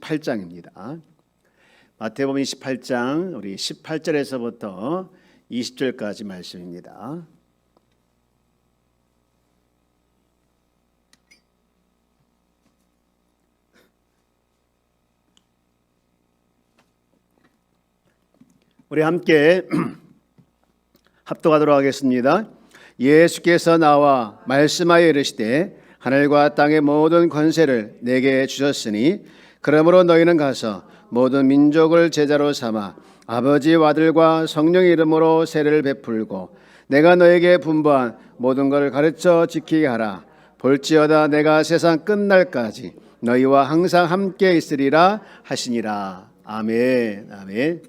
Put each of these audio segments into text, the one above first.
28장입니다. 마태복음 28장 우리 18절에서부터 20절까지 말씀입니다. 우리 함께 합독하도록 하겠습니다. 예수께서 나와 말씀하여 이르시되 하늘과 땅의 모든 권세를 내게 주셨으니 그러므로 너희는 가서 모든 민족을 제자로 삼아 아버지와 아들과 성령의 이름으로 세례를 베풀고 내가 너에게 분부한 모든 것을 가르쳐 지키게 하라. 볼지어다 내가 세상 끝날까지 너희와 항상 함께 있으리라 하시니라. 아멘. 아멘.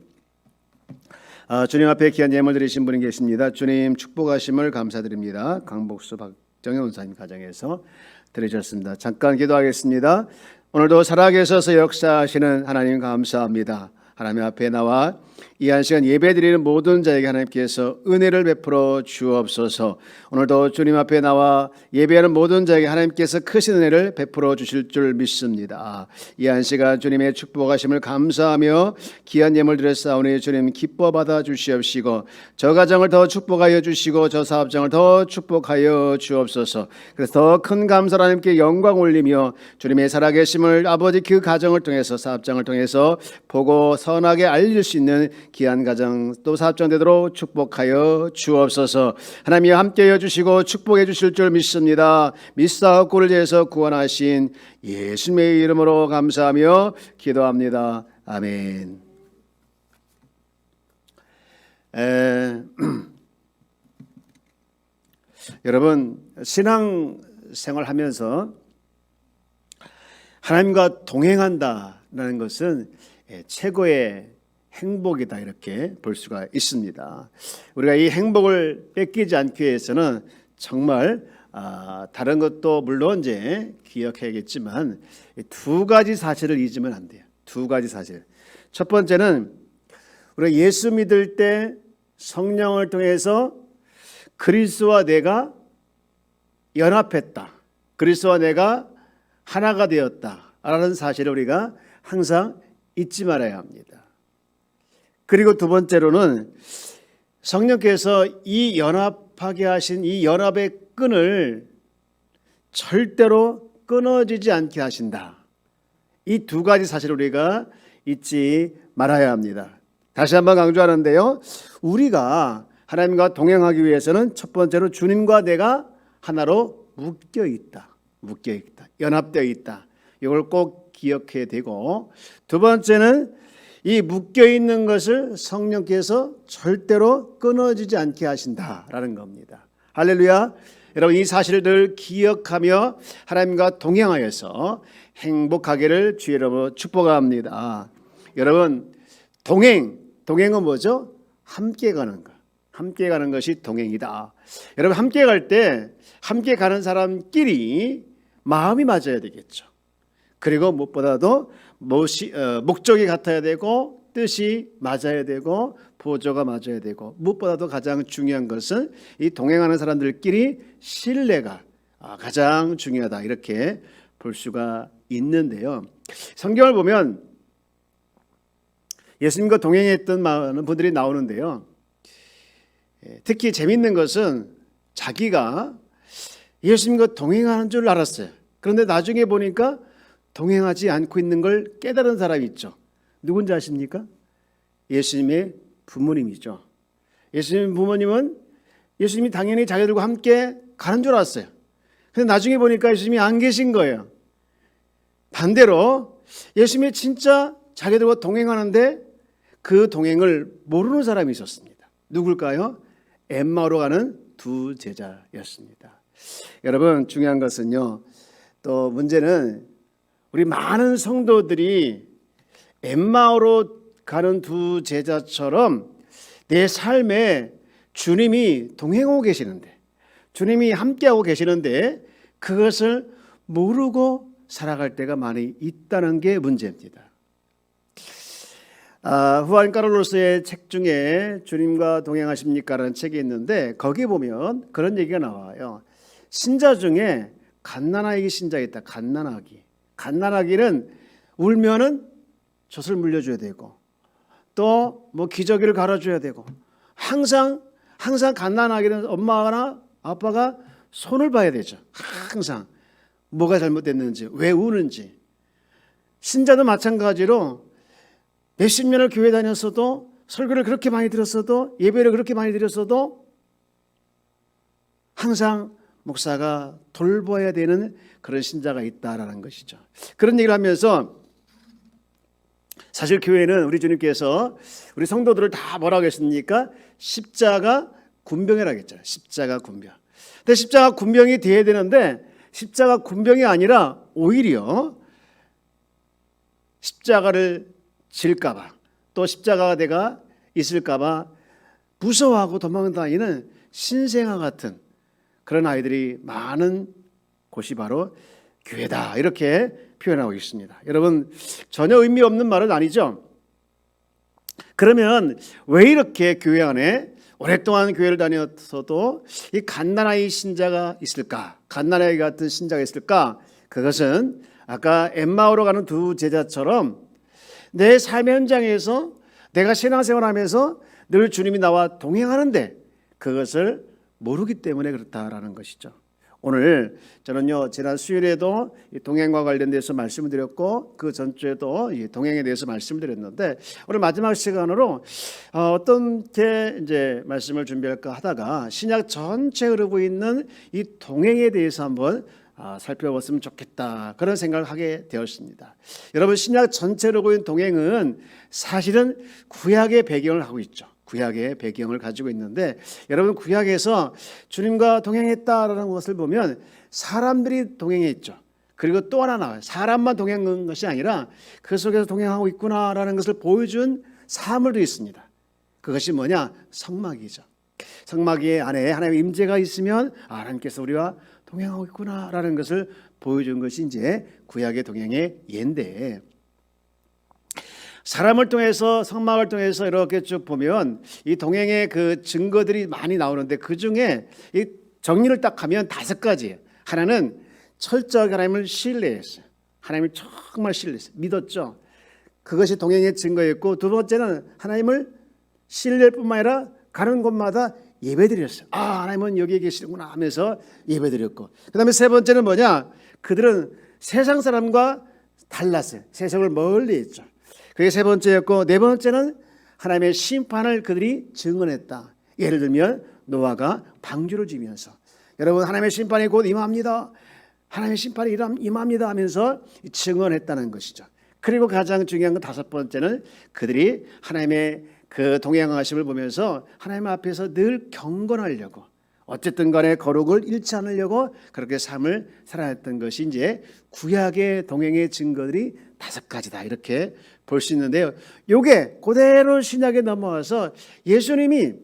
주님 앞에 귀한 예물 드리신 분이 계십니다. 주님 축복하심을 감사드립니다. 강복수 박정현 원사님 가정에서 드리셨습니다. 잠깐 기도하겠습니다. 오늘도 살아계셔서 역사하시는 하나님 감사합니다. 하나님 앞에 나와 이 한 시간 예배드리는 모든 자에게 하나님께서 은혜를 베풀어 주옵소서. 오늘도 주님 앞에 나와 예배하는 모든 자에게 하나님께서 크신 은혜를 베풀어 주실 줄 믿습니다. 이 한 시간 주님의 축복하심을 감사하며 귀한 예물 드렸사오니 주님 기뻐 받아 주시옵시고 저 가정을 더 축복하여 주시고 저 사업장을 더 축복하여 주옵소서. 그래서 더 큰 감사로 하나님께 영광 올리며 주님의 살아계심을 아버지 그 가정을 통해서 사업장을 통해서 보고 선하게 알릴 수 있는 귀한 가정 또 사업장 되도록 축복하여 주옵소서. 하나님이 함께해 주시고 축복해 주실 줄 믿습니다. 믿사옵고를 위해서 구원하신 예수님의 이름으로 감사하며 기도합니다. 아멘. 여러분 신앙생활하면서 하나님과 동행한다라는 것은 최고의 행복이다 이렇게 볼 수가 있습니다. 우리가 이 행복을 뺏기지 않기 위해서는 정말 다른 것도 물론 이제 기억해야겠지만 두 가지 사실을 잊으면 안 돼요. 두 가지 사실. 첫 번째는 우리가 예수 믿을 때 성령을 통해서 그리스도와 내가 연합했다. 그리스도와 내가 하나가 되었다라는 사실을 우리가 항상 잊지 말아야 합니다. 그리고 두 번째로는 성령께서 이 연합하게 하신 이 연합의 끈을 절대로 끊어지지 않게 하신다. 이 두 가지 사실을 우리가 잊지 말아야 합니다. 다시 한번 강조하는데요. 우리가 하나님과 동행하기 위해서는 첫 번째로 주님과 내가 하나로 묶여 있다. 연합되어 있다. 이걸 꼭 기억해야 되고 두 번째는 이 묶여있는 것을 성령께서 절대로 끊어지지 않게 하신다라는 겁니다. 할렐루야. 여러분 이 사실을 늘 기억하며 하나님과 동행하여서 행복하기를 주의 이름으로 축복합니다. 여러분 동행은 뭐죠? 함께 가는 것. 함께 가는 것이 동행이다. 여러분 함께 갈 때 함께 가는 사람끼리 마음이 맞아야 되겠죠. 그리고 무엇보다도 목적이 같아야 되고 뜻이 맞아야 되고 보조가 맞아야 되고 무엇보다도 가장 중요한 것은 이 동행하는 사람들끼리 신뢰가 가장 중요하다 이렇게 볼 수가 있는데요. 성경을 보면 예수님과 동행했던 많은 분들이 나오는데요. 특히 재미있는 것은 자기가 예수님과 동행하는 줄 알았어요. 그런데 나중에 보니까 동행하지 않고 있는 걸 깨달은 사람이 있죠. 누군지 아십니까? 예수님의 부모님이죠. 예수님 부모님은 예수님이 당연히 자기들과 함께 가는 줄 알았어요. 근데 나중에 보니까 예수님이 안 계신 거예요. 반대로 예수님이 진짜 자기들과 동행하는데 그 동행을 모르는 사람이 있었습니다. 누굴까요? 엠마오로 가는 두 제자였습니다. 여러분 중요한 것은요. 또 문제는 우리 많은 성도들이 엠마오로 가는 두 제자처럼 내 삶에 주님이 동행하고 계시는데 주님이 함께하고 계시는데 그것을 모르고 살아갈 때가 많이 있다는 게 문제입니다. 후안 카를로스의 책 중에 주님과 동행하십니까라는 책이 있는데 거기에 보면 그런 얘기가 나와요. 신자 중에 갓난아기 신자가 있다. 갓난아기는 울면은 젖을 물려줘야 되고 또 뭐 기저귀를 갈아줘야 되고 항상 갓난아기는 엄마나 아빠가 손을 봐야 되죠. 항상 뭐가 잘못됐는지, 왜 우는지. 신자도 마찬가지로 몇십 년을 교회 다녔어도, 설교를 그렇게 많이 들었어도, 예배를 그렇게 많이 드렸어도 항상 목사가 돌봐야 되는 그런 신자가 있다라는 것이죠. 그런 얘기를 하면서 사실 교회는 우리 주님께서 우리 성도들을 다 뭐라고 했습니까? 십자가 군병이라고 했잖아요. 십자가 군병. 근데 십자가 군병이 돼야 되는데 십자가 군병이 아니라 오히려 십자가를 질까 봐, 또 십자가가 내가 있을까 봐 무서워하고 도망다니는 신생아 같은 그런 아이들이 많은 곳이 바로 교회다, 이렇게 표현하고 있습니다. 여러분, 전혀 의미 없는 말은 아니죠. 그러면 왜 이렇게 교회 안에 오랫동안 교회를 다녔어도 이 갓난아이 신자가 있을까? 갓난아이 같은 신자가 있을까? 그것은 아까 엠마오로 가는 두 제자처럼 내 삶의 현장에서 내가 신앙생활하면서 늘 주님이 나와 동행하는데 그것을 모르기 때문에 그렇다라는 것이죠. 오늘 저는요, 지난 수요일에도 동행과 관련돼서 말씀을 드렸고 그 전주에도 동행에 대해서 말씀을 드렸는데 오늘 마지막 시간으로 어떻게 이제 말씀을 준비할까 하다가 신약 전체에 흐르고 있는 이 동행에 대해서 한번 살펴봤으면 좋겠다, 그런 생각을 하게 되었습니다. 여러분, 신약 전체로 보인 동행은 사실은 구약의 배경을 하고 있죠. 구약의 배경을 가지고 있는데 여러분, 구약에서 주님과 동행했다라는 것을 보면 사람들이 동행했죠. 그리고 또 하나 나와요. 사람만 동행한 것이 아니라 그 속에서 동행하고 있구나라는 것을 보여준 사물도 있습니다. 그것이 뭐냐? 성막이죠. 성막 안에 하나님의 임재가 있으면 하나님께서 우리와 동행하고 있구나라는 것을 보여준 것이 이제 구약의 동행의 예인데, 사람을 통해서, 성막을 통해서 이렇게 쭉 보면 이 동행의 그 증거들이 많이 나오는데 그 중에 이 정리를 딱 하면 5가지예요. 하나는 철저하게 하나님을 신뢰했어요. 하나님을 정말 신뢰했어요. 믿었죠. 그것이 동행의 증거였고, 두 번째는 하나님을 신뢰할 뿐만 아니라 가는 곳마다 예배드렸어요. 하나님은 여기에 계시는구나 하면서 예배드렸고, 그 다음에 세 번째는 뭐냐? 그들은 세상 사람과 달랐어요. 세상을 멀리 했죠. 그게 세 번째였고, 네 번째는 하나님의 심판을 그들이 증언했다. 예를 들면 노아가 방주를 지면서 여러분, 하나님의 심판이 곧 임합니다, 하나님의 심판이 임합니다 하면서 증언했다는 것이죠. 그리고 가장 중요한 건 5번째는 그들이 하나님의 그 동행하심을 보면서 하나님 앞에서 늘 경건하려고, 어쨌든 간에 거룩을 잃지 않으려고 그렇게 삶을 살아냈던 것이 이제 구약의 동행의 증거들이 5가지다, 이렇게 볼 수 있는데요. 요게 그대로 신약에 넘어와서 예수님이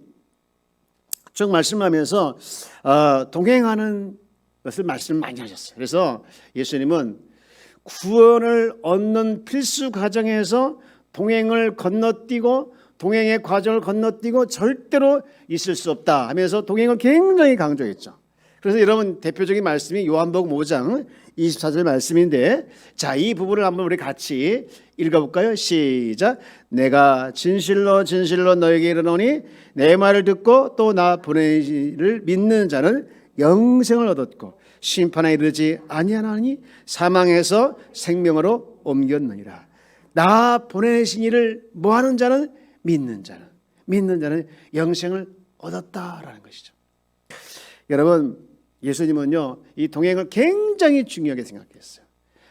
쭉 말씀하면서 동행하는 것을 말씀을 많이 하셨어요. 그래서 예수님은 구원을 얻는 필수 과정에서 동행을 건너뛰고, 동행의 과정을 건너뛰고 절대로 있을 수 없다 하면서 동행을 굉장히 강조했죠. 그래서 여러분, 대표적인 말씀이 요한복음 5장 24절 말씀인데, 자, 이 부분을 한번 우리 같이 읽어볼까요? 시작. 내가 진실로 진실로 너에게 이르노니 내 말을 듣고 또 나 보낸 이를 믿는 자는 영생을 얻었고 심판에 이르지 아니하나니 사망에서 생명으로 옮겼느니라. 나 보내신 이를 뭐하는 자는 믿는 자는 영생을 얻었다라는 것이죠. 여러분, 예수님은요, 이 동행을 굉장히 중요하게 생각했어요.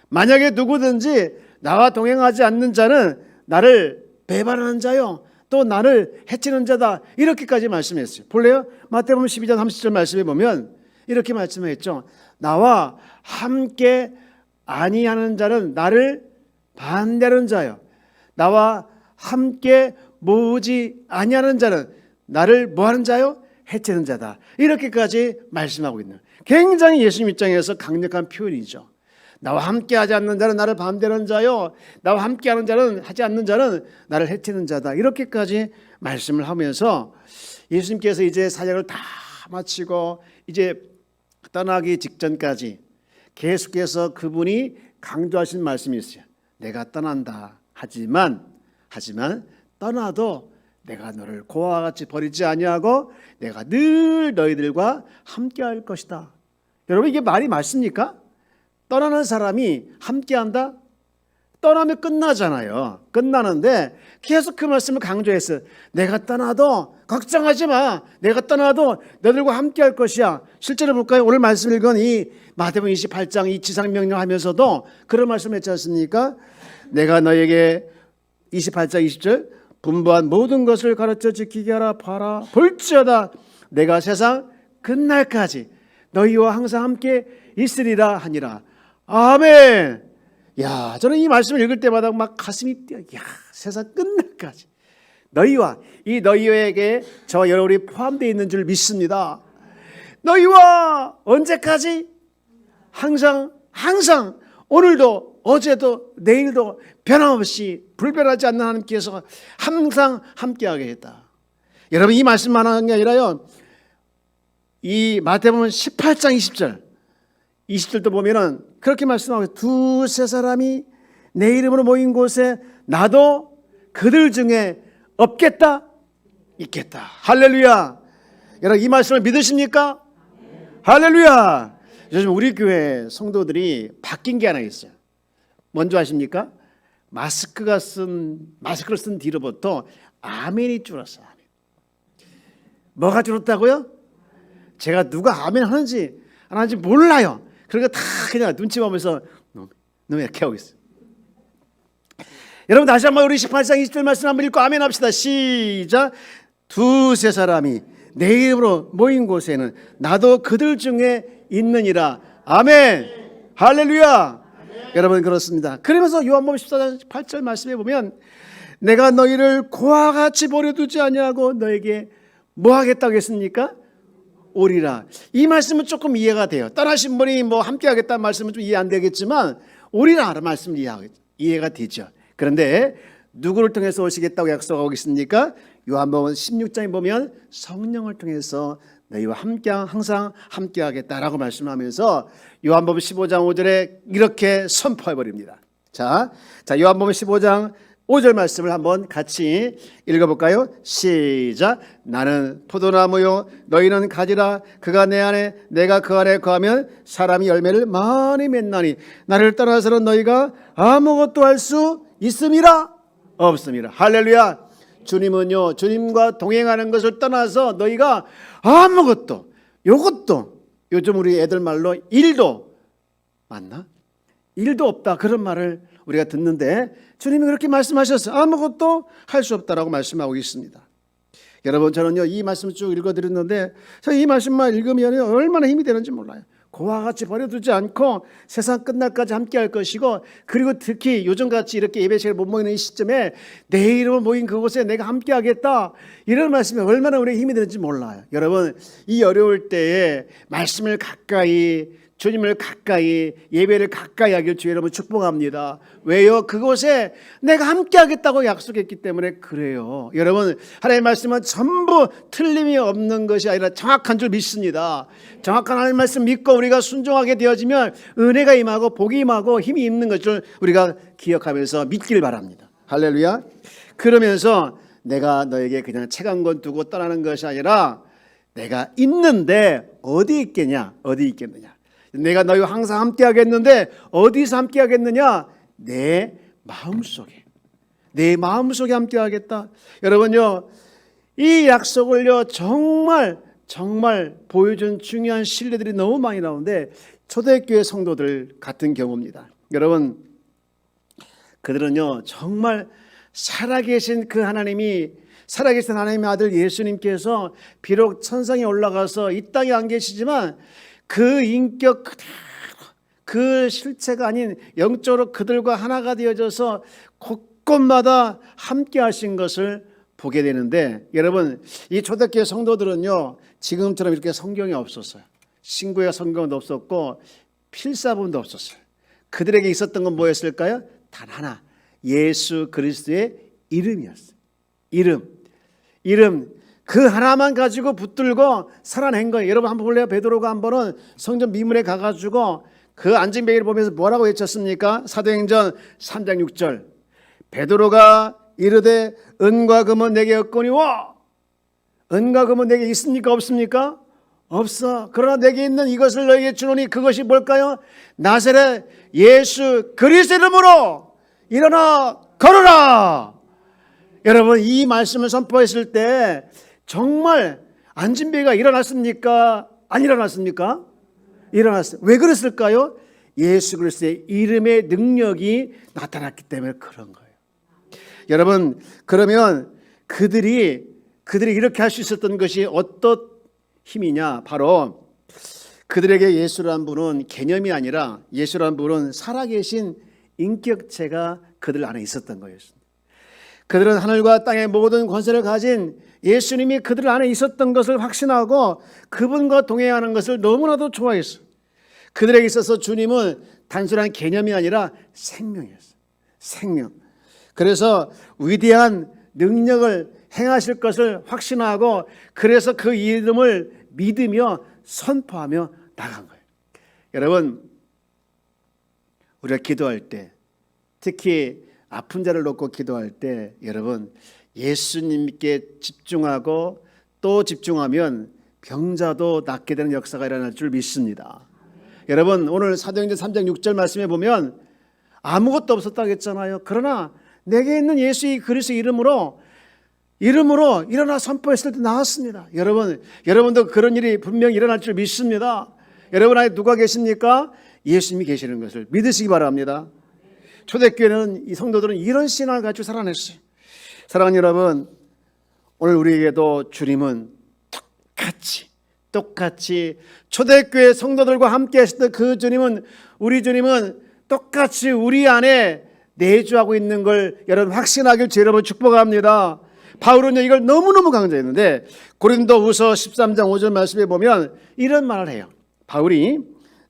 만약에 누구든지 나와 동행하지 않는 자는 나를 배반하는 자요, 또 나를 해치는 자다, 이렇게까지 말씀했어요. 볼래요? 마태복음 12장 30절 말씀에 보면 이렇게 말씀했죠. 나와 함께 아니하는 자는 나를 반대하는 자요, 나와 함께 모으지 아니하는 자는 나를 뭐하는 자요? 해치는 자다. 이렇게까지 말씀하고 있는, 굉장히 예수님 입장에서 강력한 표현이죠. 나와 함께하지 않는 자는 나를 반대하는 자요, 나와 함께하는 자는 하지 않는 자는 나를 해치는 자다. 이렇게까지 말씀을 하면서 예수님께서 이제 사역을 다 마치고 이제 떠나기 직전까지 계속해서 그분이 강조하신 말씀이 있어요. 내가 떠난다. 하지만 떠나도 내가 너를 고아와 같이 버리지 아니하고 내가 늘 너희들과 함께할 것이다. 여러분, 이게 말이 맞습니까? 떠나는 사람이 함께한다? 떠나면 끝나잖아요. 끝나는데 계속 그 말씀을 강조했어요. 내가 떠나도 걱정하지 마. 내가 떠나도 너희들과 함께할 것이야. 실제로 볼까요? 오늘 말씀 읽은 이 마태복음 28장 이 지상명령 하면서도 그런 말씀을 했지 않습니까? 내가 너에게 28장 20절 분부한 모든 것을 가르쳐 지키게 하라. 봐라 볼지어다 내가 세상 끝날까지 너희와 항상 함께 있으리라 하니라. 아멘. 야, 저는 이 말씀을 읽을 때마다 막 가슴이 뛰어. 야, 세상 끝날까지 너희와 너희에게 저 여러분이 포함되어 있는 줄 믿습니다. 너희와 언제까지? 항상 오늘도 어제도 내일도 변함없이 불변하지 않는 하나님께서 항상 함께하게 했다. 여러분, 이 말씀만 하는 게 아니라요, 이 마태복음 18장 20절도 보면은 그렇게 말씀하고 두세 사람이 내 이름으로 모인 곳에 나도 그들 중에 없겠다? 있겠다. 할렐루야. 여러분, 이 말씀을 믿으십니까? 할렐루야. 요즘 우리 교회 성도들이 바뀐 게 하나 있어요. 뭔지 아십니까? 마스크를 쓴 뒤로부터 아멘이 줄었어요. 아멘. 뭐가 줄었다고요? 제가 누가 아멘 하는지 안 하는지 몰라요. 그러니까 다 그냥 눈치 보면서 너무 이렇게 하고 있어요. 여러분, 다시 한번 우리 18장 20절 말씀 한번 읽고 아멘 합시다. 시작. 두세 사람이 내 이름으로 모인 곳에는 나도 그들 중에 있느니라. 아멘. 할렐루야. 아멘. 여러분, 그렇습니다. 그러면서 요한복음 14장 8절 말씀에 보면 내가 너희를 고아와 같이 버려두지 아니하고 너에게 뭐 하겠다고 했습니까? 오리라. 이 말씀은 조금 이해가 돼요. 떠나신 분이 뭐 함께 하겠다는 말씀은 좀 이해 안 되겠지만 오리라는 말씀은 이해가 되죠. 그런데 누구를 통해서 오시겠다고 약속하고 있습니까? 요한복음 16장에 보면 성령을 통해서 너희와 항상 함께 하겠다라고 말씀하면서 요한복음 15장 5절에 이렇게 선포해 버립니다. 자, 요한복음 15장 5절 말씀을 한번 같이 읽어볼까요? 시작. 나는 포도나무요 너희는 가지라. 그가 내 안에 내가 그 안에 거하면 사람이 열매를 많이 맺나니 나를 떠나서는 너희가 아무것도 할 수 있음이라 없음이라. 할렐루야. 주님은요, 주님과 동행하는 것을 떠나서 너희가 아무것도, 요것도, 요즘 우리 애들 말로 일도, 맞나? 일도 없다, 그런 말을 우리가 듣는데 주님이 그렇게 말씀하셨어요. 아무것도 할 수 없다라고 말씀하고 있습니다. 여러분, 저는요 이 말씀을 쭉 읽어드렸는데 이 말씀만 읽으면 얼마나 힘이 되는지 몰라요. 고아와 같이 버려두지 않고 세상 끝날까지 함께할 것이고, 그리고 특히 요즘같이 이렇게 예배 시간에 못 모이는 이 시점에 내 이름으로 모인 그곳에 내가 함께하겠다, 이런 말씀이 얼마나 우리에게 힘이 되는지 몰라요. 여러분, 이 어려울 때에 말씀을 가까이, 주님을 가까이, 예배를 가까이 하길 주 여러분 축복합니다. 왜요? 그곳에 내가 함께 하겠다고 약속했기 때문에 그래요. 여러분, 하나님의 말씀은 전부 틀림이 없는 것이 아니라 정확한 줄 믿습니다. 정확한 하나님의 말씀 믿고 우리가 순종하게 되어지면 은혜가 임하고 복이 임하고 힘이 있는 것을 우리가 기억하면서 믿길 바랍니다. 할렐루야. 그러면서 내가 너에게 그냥 책 한 권 두고 떠나는 것이 아니라 내가 있는데 어디 있겠냐? 어디 있겠느냐? 내가 너희와 항상 함께 하겠는데 어디서 함께 하겠느냐? 내 마음속에. 내 마음속에 함께 하겠다. 여러분요, 이 약속을요 정말 보여준 중요한 신뢰들이 너무 많이 나오는데 초대교회 성도들 같은 경우입니다. 여러분, 그들은요 정말 살아계신 그 하나님이, 살아계신 하나님의 아들 예수님께서 비록 천상에 올라가서 이 땅에 안 계시지만 그 인격 그대로, 그 실체가 아닌 영적으로 그들과 하나가 되어져서 곳곳마다 함께 하신 것을 보게 되는데, 여러분, 이 초대교회 성도들은요 지금처럼 이렇게 성경이 없었어요. 신구약 성경도 없었고 필사본도 없었어요. 그들에게 있었던 건 뭐였을까요? 단 하나, 예수 그리스도의 이름이었어요. 이름 그 하나만 가지고 붙들고 살아낸 거예요. 여러분 한번 볼래요? 베드로가 한 번은 성전 미문에 가가지고 그 안진뱅이를 보면서 뭐라고 외쳤습니까? 사도행전 3장 6절 베드로가 이르되 은과 금은 내게 없거니와. 은과 금은 내게 있습니까 없습니까? 없어. 그러나 내게 있는 이것을 너에게 주노니 그것이 뭘까요? 나사렛 예수 그리스도 이름으로 일어나 걸어라. 여러분, 이 말씀을 선포했을 때 정말 안진뱅이가 일어났습니까? 안 일어났습니까? 일어났어요. 왜 그랬을까요? 예수 그리스도의 이름의 능력이 나타났기 때문에 그런 거예요. 여러분, 그러면 그들이 이렇게 할 수 있었던 것이 어떤 힘이냐? 바로 그들에게 예수라는 분은 개념이 아니라 예수라는 분은 살아계신 인격체가 그들 안에 있었던 거였습니다. 그들은 하늘과 땅의 모든 권세를 가진 예수님이 그들 안에 있었던 것을 확신하고 그분과 동행하는 것을 너무나도 좋아했어요. 그들에게 있어서 주님은 단순한 개념이 아니라 생명이었어요. 생명. 그래서 위대한 능력을 행하실 것을 확신하고 그래서 그 이름을 믿으며 선포하며 나간 거예요. 여러분, 우리가 기도할 때 특히 아픈 자를 놓고 기도할 때 여러분 예수님께 집중하고 또 집중하면 병자도 낫게 되는 역사가 일어날 줄 믿습니다. 여러분, 오늘 사도행전 3장 6절 말씀에 보면 아무것도 없었다고 했잖아요. 그러나 내게 있는 예수의 그리스도 이름으로 일어나 선포했을 때 나왔습니다. 여러분도 그런 일이 분명히 일어날 줄 믿습니다. 여러분 안에 누가 계십니까? 예수님이 계시는 것을 믿으시기 바랍니다. 초대교회는 이 성도들은 이런 신앙을 가지고 살아냈어요. 사랑하는 여러분, 오늘 우리에게도 주님은 똑같이 초대교회 성도들과 함께 하셨던 그 주님은 우리 주님은 똑같이 우리 안에 내주하고 있는 걸 여러분 확신하길 주 여러분 축복합니다. 바울은요 이걸 너무너무 강조했는데 고린도후서 13장 5절 말씀에 보면 이런 말을 해요. 바울이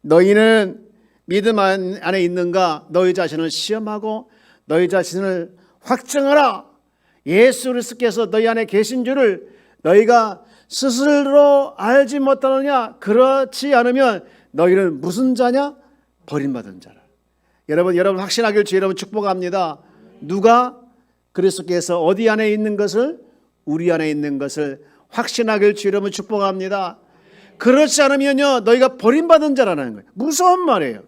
너희는 믿음 안에 있는가 너희 자신을 시험하고 너희 자신을 확증하라. 예수 그리스도께서 너희 안에 계신 줄을 너희가 스스로 알지 못하느냐. 그렇지 않으면 너희는 무슨 자냐? 버림받은 자라. 여러분 확신하길 주 여러분 축복합니다. 누가 그리스도께서 어디 안에 있는 것을 우리 안에 있는 것을 확신하길 주 여러분 축복합니다. 그렇지 않으면요 너희가 버림받은 자라는 거예요. 무서운 말이에요.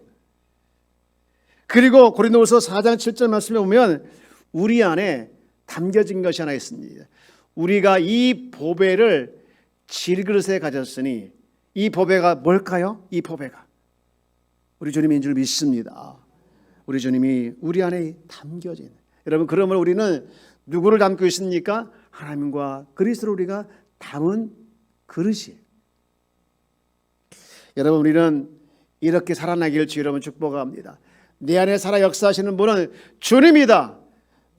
그리고 고린도후서 4장 7절 말씀에 보면 우리 안에 담겨진 것이 하나 있습니다. 우리가 이 보배를 질그릇에 가졌으니 이 보배가 뭘까요? 이 보배가 우리 주님인 줄 믿습니다. 우리 주님이 우리 안에 담겨진. 여러분 그러면 우리는 누구를 담고 있습니까? 하나님과 그리스도를 우리가 담은 그릇이에요. 여러분 우리는 이렇게 살아나기를 주 여러분 축복합니다. 내 안에 살아 역사하시는 분은 주님이다.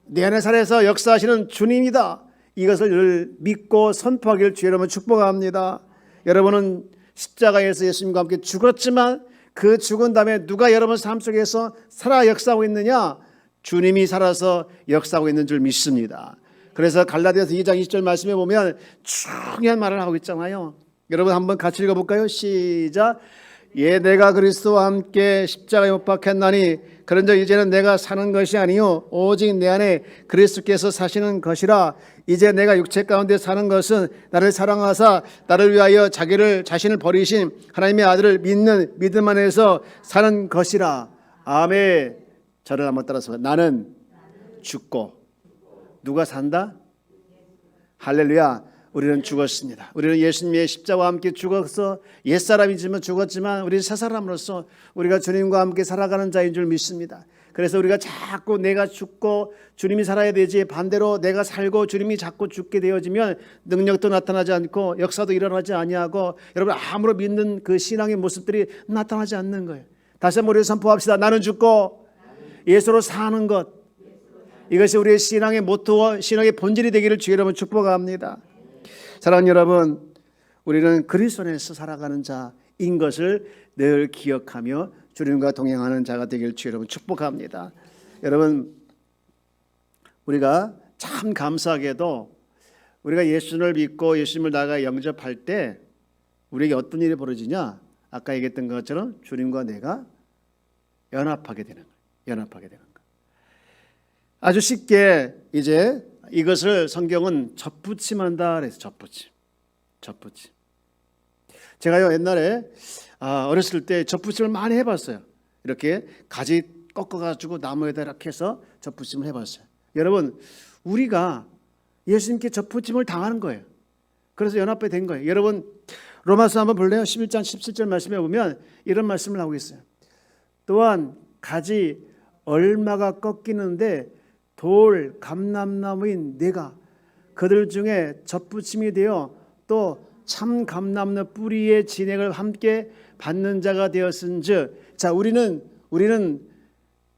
내 안에 살아서 역사하시는 주님이다. 이것을 늘 믿고 선포하기를 주 여러분 축복합니다. 여러분은 십자가에서 예수님과 함께 죽었지만 그 죽은 다음에 누가 여러분 삶 속에서 살아 역사하고 있느냐? 주님이 살아서 역사하고 있는 줄 믿습니다. 그래서 갈라디아서 2장 20절 말씀에 보면 중요한 말을 하고 있잖아요. 여러분 한번 같이 읽어볼까요? 시작. 예, 내가 그리스도와 함께 십자가에 못 박혔나니 그런즉 이제는 내가 사는 것이 아니요 오직 내 안에 그리스도께서 사시는 것이라. 이제 내가 육체 가운데 사는 것은 나를 사랑하사 나를 위하여 자신을 버리신 하나님의 아들을 믿는 믿음 안에서 사는 것이라. 아멘. 저를 한번 따라서 나는 죽고 누가 산다? 할렐루야. 우리는 죽었습니다. 우리는 예수님의 십자가와 함께 죽어서 옛사람이지만 죽었지만 우리 새 사람으로서 우리가 주님과 함께 살아가는 자인 줄 믿습니다. 그래서 우리가 자꾸 내가 죽고 주님이 살아야 되지 반대로 내가 살고 주님이 자꾸 죽게 되어지면 능력도 나타나지 않고 역사도 일어나지 아니하고 여러분 아무런 믿는 그 신앙의 모습들이 나타나지 않는 거예요. 다시 한번 우리 선포합시다. 나는 죽고 예수로 사는 것. 이것이 우리의 신앙의 모토와 신앙의 본질이 되기를 주 여러분 축복합니다. 사랑하는 여러분, 우리는 그리스도 안에서 살아가는 자인 것을 늘 기억하며 주님과 동행하는 자가 되길 주 여러분 축복합니다. 여러분, 우리가 참 감사하게도 우리가 예수를 믿고 예수님을 나아가 영접할 때 우리에게 어떤 일이 벌어지냐? 아까 얘기했던 것처럼 주님과 내가 연합하게 되는 거예요. 연합하게 되는 거예요. 아주 쉽게 이제 이것을 성경은 접붙임한다 그래서 접붙임. 제가요 옛날에 어렸을 때 접붙임을 많이 해봤어요. 이렇게 가지 꺾어가지고 나무에다 이렇게 해서 접붙임을 해봤어요. 여러분, 우리가 예수님께 접붙임을 당하는 거예요. 그래서 연합이 된 거예요. 여러분, 로마서 한번 볼래요? 11장 17절 말씀에 보면 이런 말씀을 하고 있어요. 또한 가지 얼마가 꺾이는데 돌 감람나무인 내가 그들 중에 접붙임이 되어 또 참 감람나무 뿌리의 진액을 함께 받는 자가 되었은즉, 자, 우리는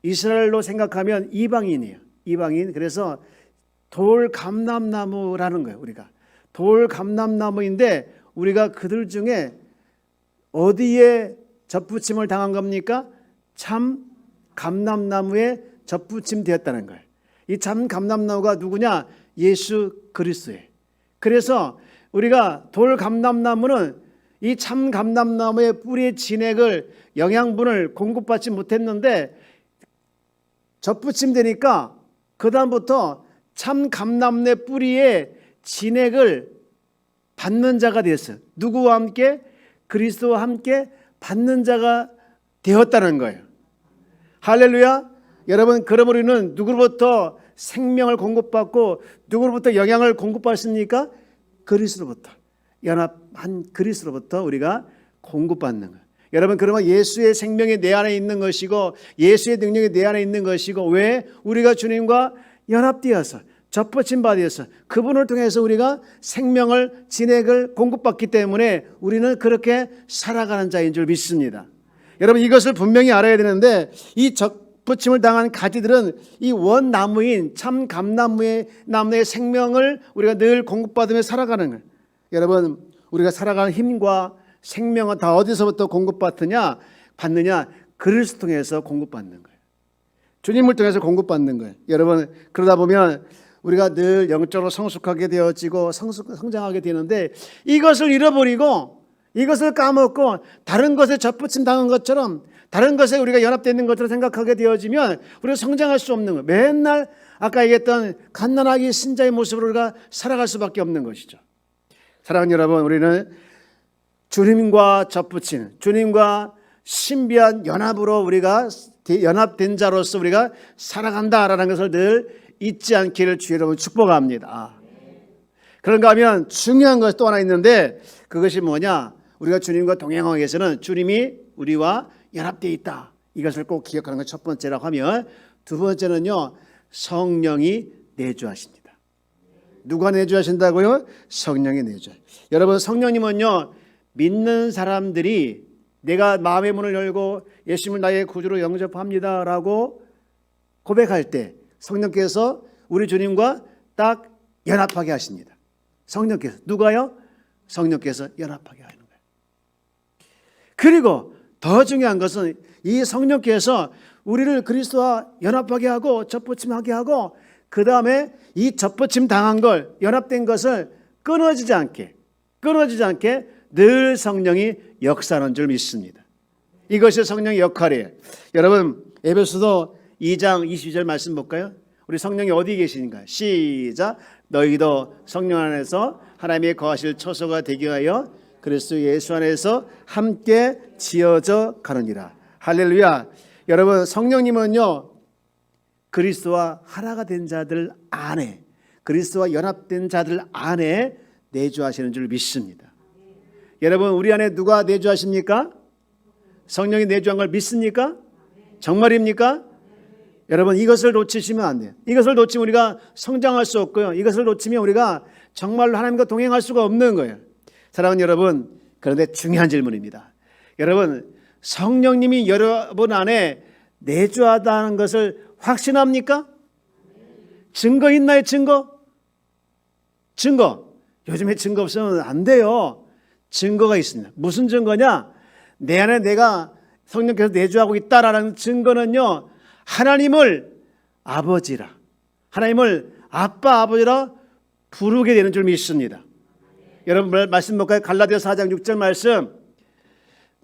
이스라엘로 생각하면 이방인이에요. 이방인. 그래서 돌 감람나무라는 거예요. 우리가 돌 감람나무인데 우리가 그들 중에 어디에 접붙임을 당한 겁니까? 참 감람나무에 접붙임 되었다는 거예요. 이 참 감람나무가 누구냐? 예수 그리스도예요. 그래서 우리가 돌 감람나무는 이 참 감람나무의 뿌리의 진액을 영양분을 공급받지 못했는데 접붙임 되니까 그 다음부터 참 감람나무 뿌리의 진액을 받는 자가 되었어요. 누구와 함께? 그리스도와 함께 받는 자가 되었다는 거예요. 할렐루야. 여러분, 그럼 우리는 누구로부터 생명을 공급받고 누구로부터 영향을 공급받습니까? 그리스도로부터, 연합한 그리스도로부터 우리가 공급받는 거예요. 여러분, 그러면 예수의 생명이 내 안에 있는 것이고 예수의 능력이 내 안에 있는 것이고, 왜? 우리가 주님과 연합되어서 접붙임 받아서 그분을 통해서 우리가 생명을 진액을 공급받기 때문에 우리는 그렇게 살아가는 자인 줄 믿습니다. 여러분, 이것을 분명히 알아야 되는데 이 접붙임을 당한 가지들은 이 원나무인 참 감나무의 생명을 우리가 늘 공급받으며 살아가는 거예요. 여러분, 우리가 살아가는 힘과 생명은 다 어디서부터 공급받느냐? 그리스도 통해서 공급받는 거예요. 주님을 통해서 공급받는 거예요. 여러분, 그러다 보면 우리가 늘 영적으로 성숙하게 되어지고 성장하게 되는데, 이것을 잃어버리고 이것을 까먹고 다른 것에 접붙임 당한 것처럼, 다른 것에 우리가 연합되어 있는 것처럼 생각하게 되어지면 우리가 성장할 수 없는 거예요. 맨날 아까 얘기했던 갓난아기 신자의 모습으로 우리가 살아갈 수밖에 없는 것이죠. 사랑하는 여러분, 우리는 주님과 접붙임, 주님과 신비한 연합으로 우리가 연합된 자로서 우리가 살아간다라는 것을 늘 잊지 않기를 주의 이름으로 축복합니다. 그런가 하면 중요한 것이 또 하나 있는데, 그것이 뭐냐? 우리가 주님과 동행하기 위해서는 주님이 우리와 연합되어 있다. 이것을 꼭 기억하는 것이 첫 번째라고 하면, 두 번째는요, 성령이 내주하십니다. 누가 내주하신다고요? 성령이 내주하십니다. 여러분, 성령님은요, 믿는 사람들이 내가 마음의 문을 열고 예수님을 나의 구주로 영접합니다 라고 고백할 때 성령께서 우리 주님과 딱 연합하게 하십니다. 성령께서. 누가요? 성령께서 연합하게 하는 거예요. 그리고 더 중요한 것은 이 성령께서 우리를 그리스도와 연합하게 하고 접붙임하게 하고, 그 다음에 이 접붙임 당한 걸, 연합된 것을 끊어지지 않게 늘 성령이 역사하는 줄 믿습니다. 이것이 성령의 역할이에요. 여러분, 에베소서 2장 22절 말씀 볼까요? 우리 성령이 어디 계시는가? 시작. 너희도 성령 안에서 하나님의 거하실 처소가 되게 하여 그리스도 예수 안에서 함께 지어져 가느니라. 할렐루야. 여러분, 성령님은요, 그리스도와 하나가 된 자들 안에, 그리스도와 연합된 자들 안에 내주하시는 줄 믿습니다. 여러분, 우리 안에 누가 내주하십니까? 성령이 내주한 걸 믿습니까? 정말입니까? 여러분, 이것을 놓치시면 안 돼요. 이것을 놓치면 우리가 성장할 수 없고요, 이것을 놓치면 우리가 정말로 하나님과 동행할 수가 없는 거예요. 사랑하는 여러분, 그런데 중요한 질문입니다. 여러분, 성령님이 여러분 안에 내주하다는 것을 확신합니까? 증거 있나요? 증거. 요즘에 증거 없으면 안 돼요. 증거가 있습니다. 무슨 증거냐? 내 안에 내가 성령께서 내주하고 있다라는 증거는요, 하나님을 아버지라, 하나님을 아빠 아버지라 부르게 되는 줄 믿습니다. 여러분, 말씀 볼까요? 갈라디아서 4장 6절 말씀.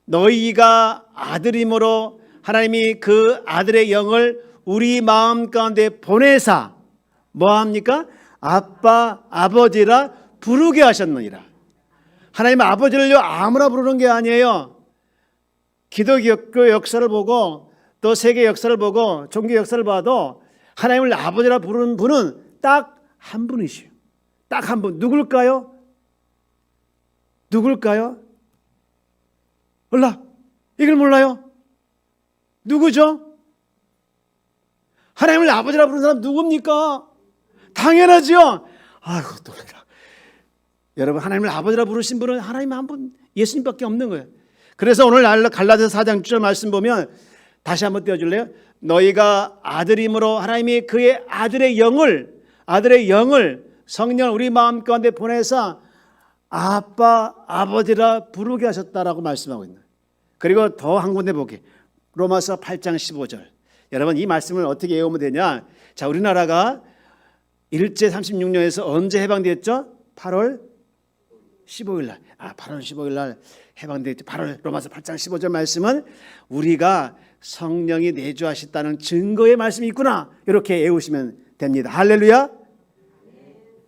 너희가 아들임으로 하나님이 그 아들의 영을 우리 마음 가운데 보내사 뭐합니까? 아빠 아버지라 부르게 하셨느니라. 하나님 아버지를요 아무나 부르는 게 아니에요. 기독교 역사를 보고 또 세계 역사를 보고 종교 역사를 봐도 하나님을 아버지라 부르는 분은 딱 한 분이시요. 딱 한 분. 누굴까요? 누굴까요? 몰라. 이걸 몰라요? 누구죠? 하나님을 아버지라 부르는 사람 누굽니까? 당연하죠. 아이고 놀래라. 여러분 하나님을 아버지라 부르신 분은 하나님 한 분 예수님밖에 없는 거예요. 그래서 오늘 갈라디아서 4장 6절 말씀 보면 다시 한번 띄워줄래요? 너희가 아들임으로 하나님이 그의 아들의 영을 성령을 우리 마음 가운데 보내서 아빠 아버지라 부르게 하셨다라고 말씀하고 있는. 그리고 더 한 군데 보게. 로마서 8장 15절. 여러분 이 말씀을 어떻게 외우면 되냐? 자, 우리나라가 일제 36년에서 언제 해방되었죠? 8월 15일 날. 8월 15일 날 해방되었죠. 8월 로마서 8장 15절 말씀은 우리가 성령이 내주하셨다는 증거의 말씀이 있구나. 이렇게 외우시면 됩니다. 할렐루야.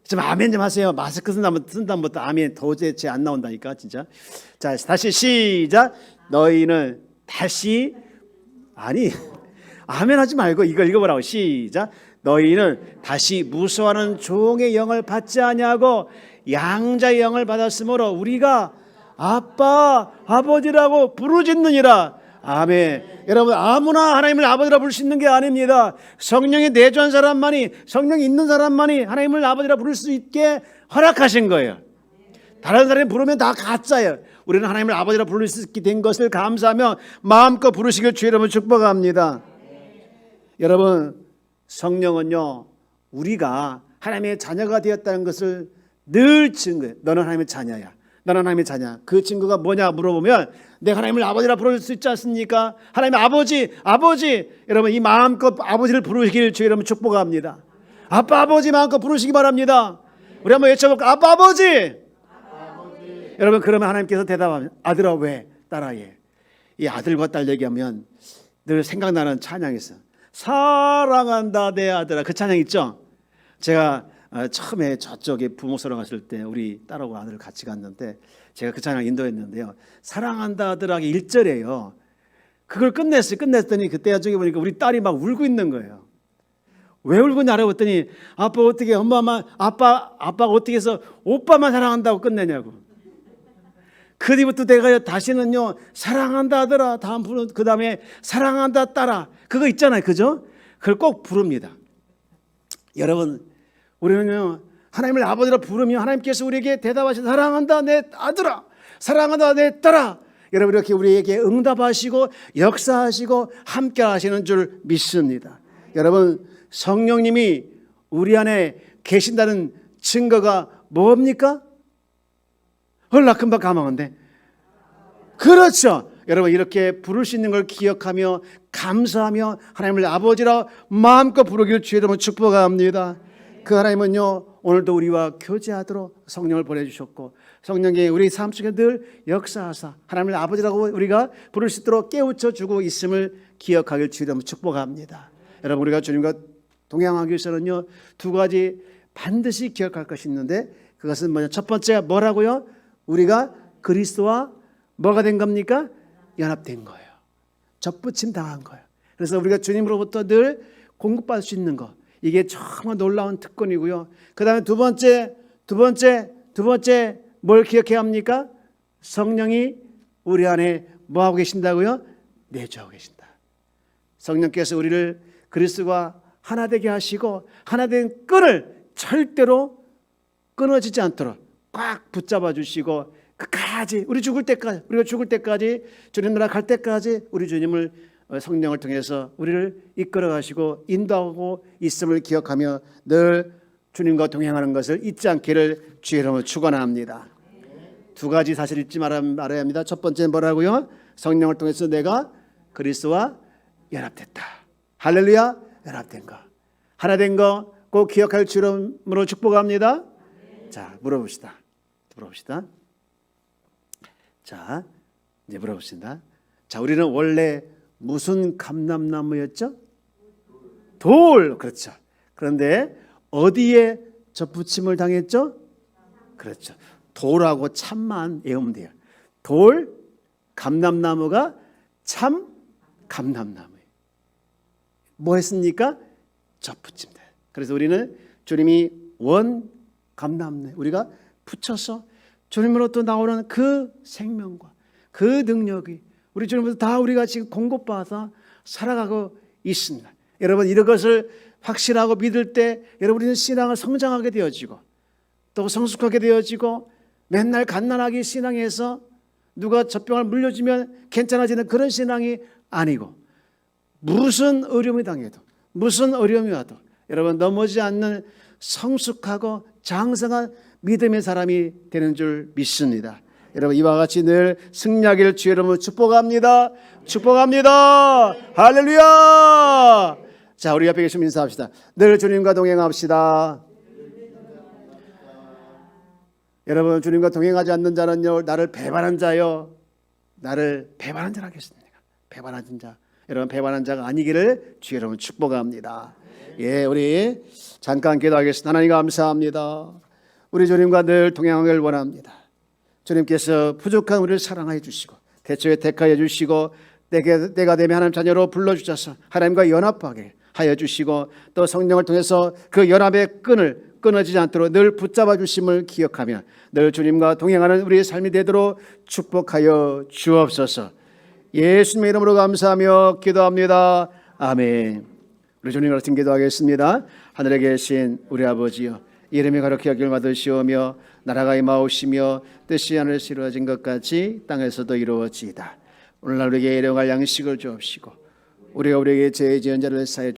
좀 아멘 좀 하세요. 마스크 쓴다부터 아멘 도저히 안 나온다니까 진짜. 자, 다시 시작. 너희는 다시 아멘 하지 말고 이걸 읽어보라고. 시작. 너희는 다시 무서워하는 종의 영을 받지 아니하고 양자의 영을 받았으므로 우리가 아빠 아버지라고 부르짖느니라. 아멘. 여러분 아무나 하나님을 아버지라 부를 수 있는 게 아닙니다. 성령이 내주한 사람만이, 성령이 있는 사람만이 하나님을 아버지라 부를 수 있게 허락하신 거예요. 다른 사람이 부르면 다 가짜예요. 우리는 하나님을 아버지라 부를 수 있게 된 것을 감사하며 마음껏 부르시길 주의 이름으로 축복합니다. 여러분 성령은요 우리가 하나님의 자녀가 되었다는 것을 늘 증거해요. 너는 하나님의 자녀야. 너는 하나님의 자녀. 그 증거가 뭐냐 물어보면 내가 하나님을 아버지라 부를 수 있지 않습니까? 하나님의 아버지. 여러분 이 마음껏 아버지를 부르시길 주의 이름으로 축복합니다. 아빠 아버지 마음껏 부르시기 바랍니다. 우리 한번 외쳐볼까? 아빠 아버지. 여러분 그러면 하나님께서 대답하면 아들아 왜 딸아예. 이 아들과 딸 얘기하면 늘 생각나는 찬양이 있어요. 사랑한다 내 아들아. 그 찬양 있죠? 제가 처음에 저쪽에 부모소로 갔을 때 우리 딸하고 아들을 같이 갔는데 제가 그 찬양 인도했는데요. 사랑한다 아들아 1절이에요. 그걸 끝냈더니 그때 나중에 보니까 우리 딸이 막 울고 있는 거예요. 왜 울고 있냐 알아봤더니 아빠 어떻게 아빠가 어떻게 해서 오빠만 사랑한다고 끝내냐고. 그 뒤부터 내가 다시는요 사랑한다 아들아 다음 부르는 그 다음에 사랑한다 딸아 그거 있잖아요. 그죠? 그걸 꼭 부릅니다. 여러분 우리는요 하나님을 아버지라 부르면 하나님께서 우리에게 대답하시는 사랑한다 내 아들아 사랑한다 내 딸아. 여러분 이렇게 우리에게 응답하시고 역사하시고 함께 하시는 줄 믿습니다. 여러분 성령님이 우리 안에 계신다는 증거가 뭡니까? 헐라 금방 까먹었는데. 그렇죠. 여러분 이렇게 부를 수 있는 걸 기억하며 감사하며 하나님을 아버지라 마음껏 부르기를 주의 이름으로 축복합니다. 그 하나님은요 오늘도 우리와 교제하도록 성령을 보내주셨고 성령이 우리 삶 속에 늘 역사하사 하나님을 아버지라고 우리가 부를 수 있도록 깨우쳐주고 있음을 기억하길 주의 이름으로 축복합니다. 여러분 우리가 주님과 동행하기 위해서는요 두 가지 반드시 기억할 것이 있는데 그것은 뭐냐? 첫 번째가 뭐라고요? 우리가 그리스도와 뭐가 된 겁니까? 연합된 거예요. 접붙임 당한 거예요. 그래서 우리가 주님으로부터 늘 공급받을 수 있는 거 이게 정말 놀라운 특권이고요. 그 다음에 두 번째 뭘 기억해야 합니까? 성령이 우리 안에 뭐하고 계신다고요? 내주하고 계신다. 성령께서 우리를 그리스도와 하나 되게 하시고 하나 된 끈을 절대로 끊어지지 않도록 꽉 붙잡아 주시고 끝까지 우리가 죽을 때까지 주님 나라 갈 때까지 우리 주님을 성령을 통해서 우리를 이끌어 가시고 인도하고 있음을 기억하며 늘 주님과 동행하는 것을 잊지 않기를 주의 이름으로 축원합니다. 두 가지 사실 잊지 말아야 합니다. 첫 번째는 뭐라고요? 성령을 통해서 내가 그리스도와 연합됐다. 할렐루야. 연합된 거 하나 된 거 꼭 기억할 주의 이름으로 축복합니다. 자 물어봅시다. 자 이제 물어봅시다. 자 우리는 원래 무슨 감람나무였죠? 돌. 그렇죠. 그런데 어디에 접붙임을 당했죠? 그렇죠. 돌하고 참만 외우면 돼요. 돌, 감람나무가 참 감람나무예요. 뭐 했습니까? 접붙입니다. 그래서 우리는 주님이 원 감람나무 우리가 붙여서 주님으로부터 나오는 그 생명과 그 능력이 우리 주님으로부터 다 우리가 지금 공급받아서 살아가고 있습니다. 여러분 이런 것을 확신하고 믿을 때 여러분의 신앙을 성장하게 되어지고 또 성숙하게 되어지고 맨날 갓난아기 신앙에서 누가 젖병을 물려주면 괜찮아지는 그런 신앙이 아니고 무슨 어려움이 당해도 무슨 어려움이 와도 여러분 넘어지지 않는 성숙하고 장성한 믿음의 사람이 되는 줄 믿습니다. 여러분 이와 같이 늘 승리하기를 주의 이름으로 축복합니다. 축복합니다. 할렐루야. 자, 우리 옆에 계시면 인사합시다. 늘 주님과 동행합시다. 여러분 주님과 동행하지 않는 자는요 나를 배반한 자요. 나를 배반한 자라 하겠습니다. 배반한 자. 여러분 배반한 자가 아니기를 주의 이름으로 축복합니다. 예, 우리 잠깐 기도하겠습니다. 하나님 감사합니다. 우리 주님과 늘 동행하기를 원합니다. 주님께서 부족한 우리를 사랑해 주시고 대초에 택하여 주시고 때가 되면 하나님 자녀로 불러주셔서 하나님과 연합하게 하여 주시고 또 성령을 통해서 그 연합의 끈을 끊어지지 않도록 늘 붙잡아 주심을 기억하며 늘 주님과 동행하는 우리의 삶이 되도록 축복하여 주옵소서. 예수님의 이름으로 감사하며 기도합니다. 아멘. 우리 주님과 같은 기도하겠습니다. 하늘에 계신 우리 아버지여 이름이 거룩히 여김을 받으시오며 나라가 임하오시며 뜻이 하늘에서 이루어진 것 같이 땅에서도 이루어지이다. 오늘날 우리에게 일용할 양식을 주옵시고 우리가 우리에게 죄 지은 자를 사하여